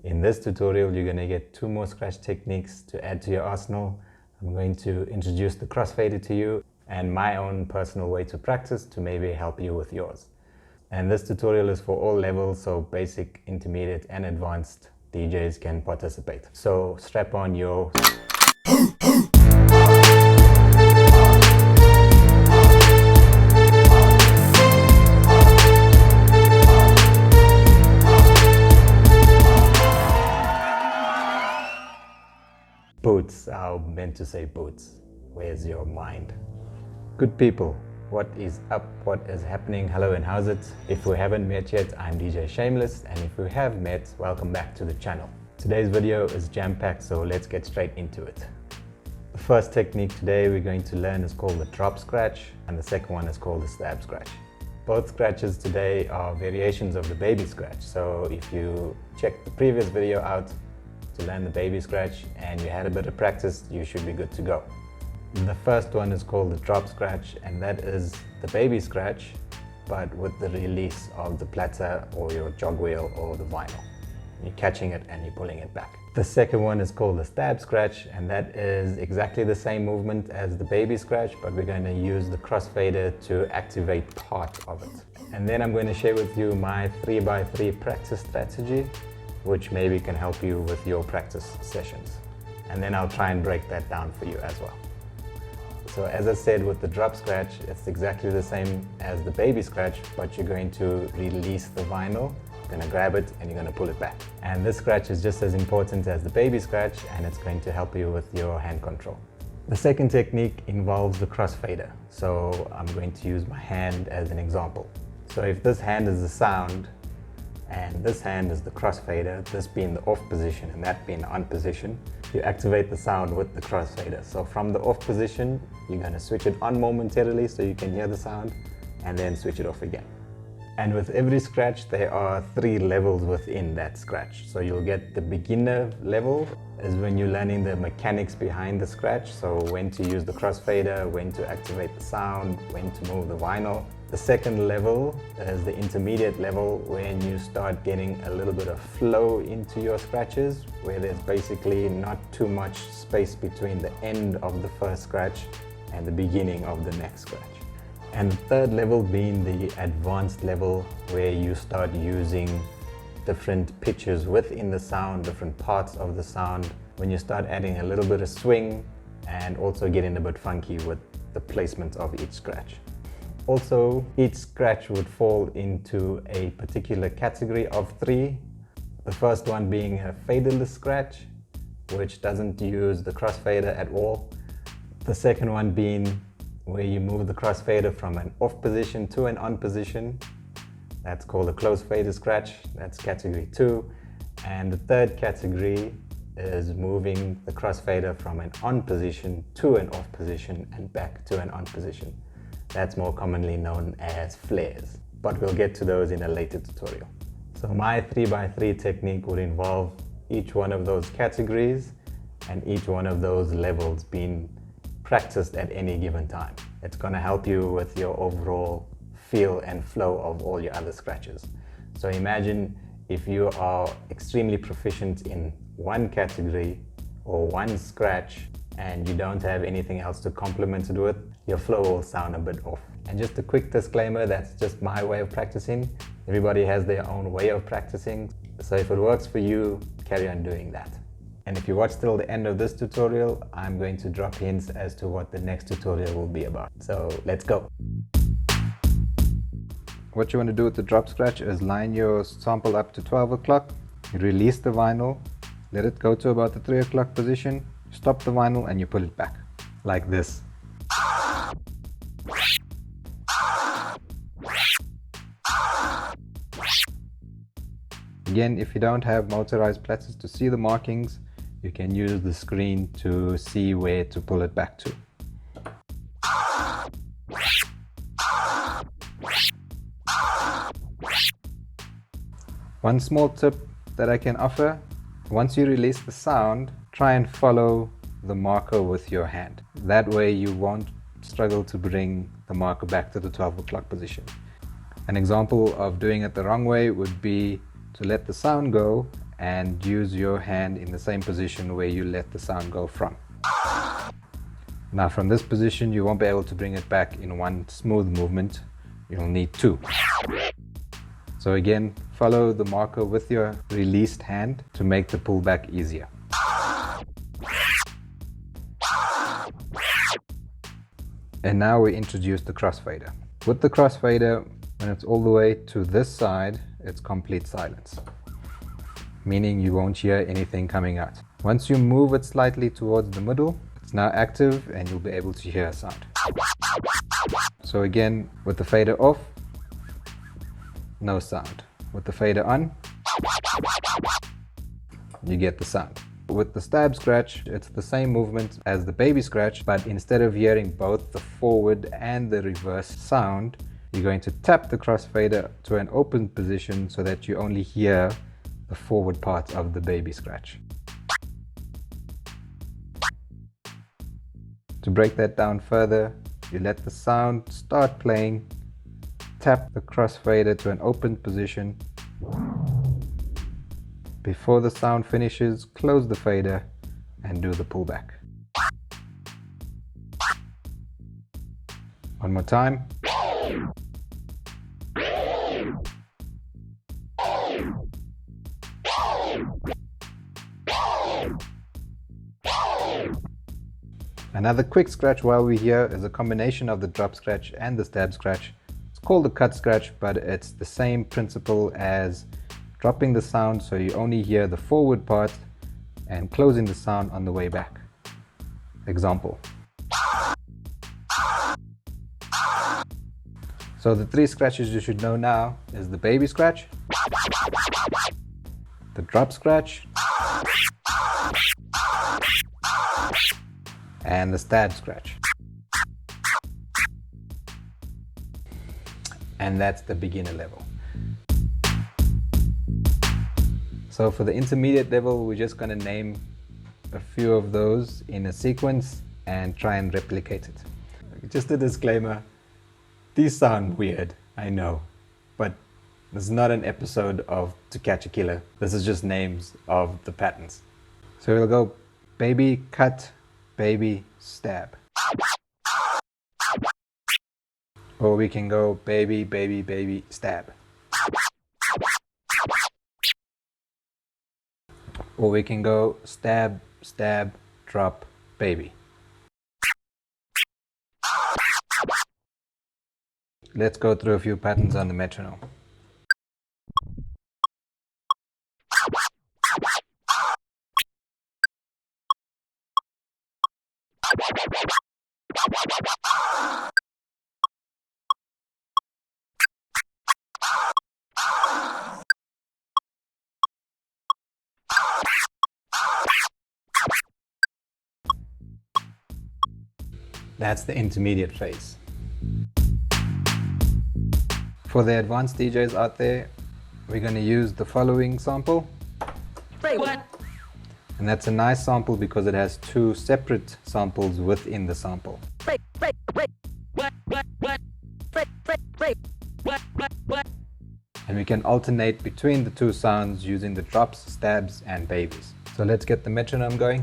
In this tutorial, you're going to get 2 more scratch techniques to add to your arsenal. I'm going to introduce the Crossfader to you and my own personal way to practice to maybe help you with yours. And this tutorial is for all levels, so basic, intermediate and advanced DJs can participate. So strap on your boots. I meant to say boots. Where's your mind? Good people, what is up? What is happening? Hello and how's it? If we haven't met yet, I'm DJ Shameless, and if we have met, welcome back to the channel. Today's video is jam-packed, so let's get straight into it. The first technique today we're going to learn is called the drop scratch, and the second one is called the stab scratch. Both scratches today are variations of the baby scratch, so if you check the previous video out to learn the baby scratch and you had a bit of practice, you should be good to go. The first one is called the drop scratch, and that is the baby scratch but with the release of the platter or your jog wheel or the vinyl. You're catching it and you're pulling it back. The second one is called the stab scratch, and that is exactly the same movement as the baby scratch, but we're going to use the crossfader to activate part of it. And then I'm going to share with you my 3x3 practice strategy, which maybe can help you with your practice sessions. And then I'll try and break that down for you as well. So as I said, with the drop scratch, it's exactly the same as the baby scratch, but you're going to release the vinyl, you're going to grab it and you're going to pull it back. And this scratch is just as important as the baby scratch, and it's going to help you with your hand control. The second technique involves the crossfader. So I'm going to use my hand as an example. So if this hand is the sound, and this hand is the crossfader, this being the off position and that being the on position, you activate the sound with the crossfader. So from the off position, you're going to switch it on momentarily so you can hear the sound, and then switch it off again. And with every scratch, there are 3 levels within that scratch. So you'll get the beginner level, is when you're learning the mechanics behind the scratch. So when to use the crossfader, when to activate the sound, when to move the vinyl. The second level is the intermediate level, when you start getting a little bit of flow into your scratches, where there's basically not too much space between the end of the first scratch and the beginning of the next scratch. And the third level being the advanced level, where you start using different pitches within the sound, different parts of the sound, when you start adding a little bit of swing and also getting a bit funky with the placement of each scratch. Also, each scratch would fall into a particular category of 3. The first one being a faderless scratch, which doesn't use the crossfader at all. The second one being where you move the crossfader from an off position to an on position. That's called a close fader scratch. That's category 2. And the third category is moving the crossfader from an on position to an off position and back to an on position. That's more commonly known as flares, but we'll get to those in a later tutorial. So my 3x3 technique would involve each one of those categories and each one of those levels being practiced at any given time. It's going to help you with your overall feel and flow of all your other scratches. So imagine if you are extremely proficient in one category or one scratch and you don't have anything else to complement it with, your flow will sound a bit off. And just a quick disclaimer, that's just my way of practicing. Everybody has their own way of practicing. So if it works for you, carry on doing that. And if you watch till the end of this tutorial, I'm going to drop hints as to what the next tutorial will be about. So let's go. What you want to do with the drop scratch is line your sample up to 12 o'clock, release the vinyl, let it go to about the 3 o'clock position, stop the vinyl and you pull it back, like this. Again, if you don't have motorized platters to see the markings, you can use the screen to see where to pull it back to. One small tip that I can offer, once you release the sound, try and follow the marker with your hand. That way you won't struggle to bring the marker back to the 12 o'clock position. An example of doing it the wrong way would be to let the sound go and use your hand in the same position where you let the sound go from. Now from this position you won't be able to bring it back in one smooth movement, you'll need two. So again, follow the marker with your released hand to make the pullback easier. And now we introduce the crossfader. With the crossfader, when it's all the way to this side, it's complete silence, meaning you won't hear anything coming out. Once you move it slightly towards the middle, it's now active and you'll be able to hear a sound. So again, with the fader off, no sound. With the fader on, you get the sound. With the stab scratch, it's the same movement as the baby scratch, but instead of hearing both the forward and the reverse sound, you're going to tap the crossfader to an open position so that you only hear the forward part of the baby scratch. To break that down further, you let the sound start playing, tap the crossfader to an open position. Before the sound finishes, close the fader and do the pullback. One more time. Another quick scratch while we're here is a combination of the drop scratch and the stab scratch. It's called the cut scratch, but it's the same principle as dropping the sound so you only hear the forward part and closing the sound on the way back. Example. So the three scratches you should know now is the baby scratch, the drop scratch, and the stab scratch. And that's the beginner level. So for the intermediate level, we're just going to name a few of those in a sequence and try and replicate it. Just a disclaimer, these sound weird, I know, but this is not an episode of To Catch a Killer. This is just names of the patterns. So we'll go baby, cut, baby, stab. Or we can go baby, baby, baby, stab. Or we can go stab, stab, drop, baby. Let's go through a few patterns on the metronome. That's the intermediate phase. For the advanced DJs out there, we're going to use the following sample. Wait, what? And that's a nice sample because it has two separate samples within the sample. Wait, what? What? And we can alternate between the two sounds using the drops, stabs, and babies. So let's get the metronome going.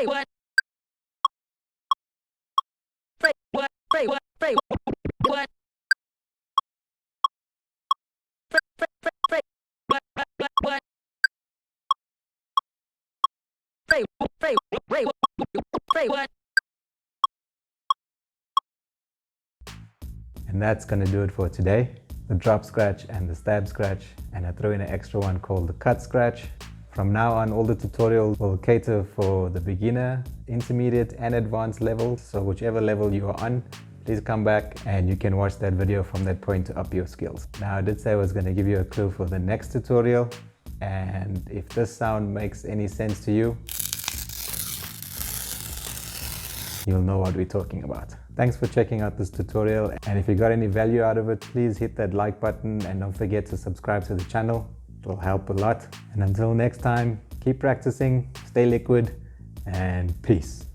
What? What? And that's going to do it for today. The drop scratch and the stab scratch, and I throw in an extra one called the cut scratch. From now on, all the tutorials will cater for the beginner, intermediate, and advanced levels. So whichever level you are on, please come back and you can watch that video from that point to up your skills. Now, I did say I was going to give you a clue for the next tutorial, and if this sound makes any sense to you, you'll know what we're talking about. Thanks for checking out this tutorial, and if you got any value out of it, please hit that like button and don't forget to subscribe to the channel. It will help a lot. And until next time, keep practicing, stay liquid, and peace.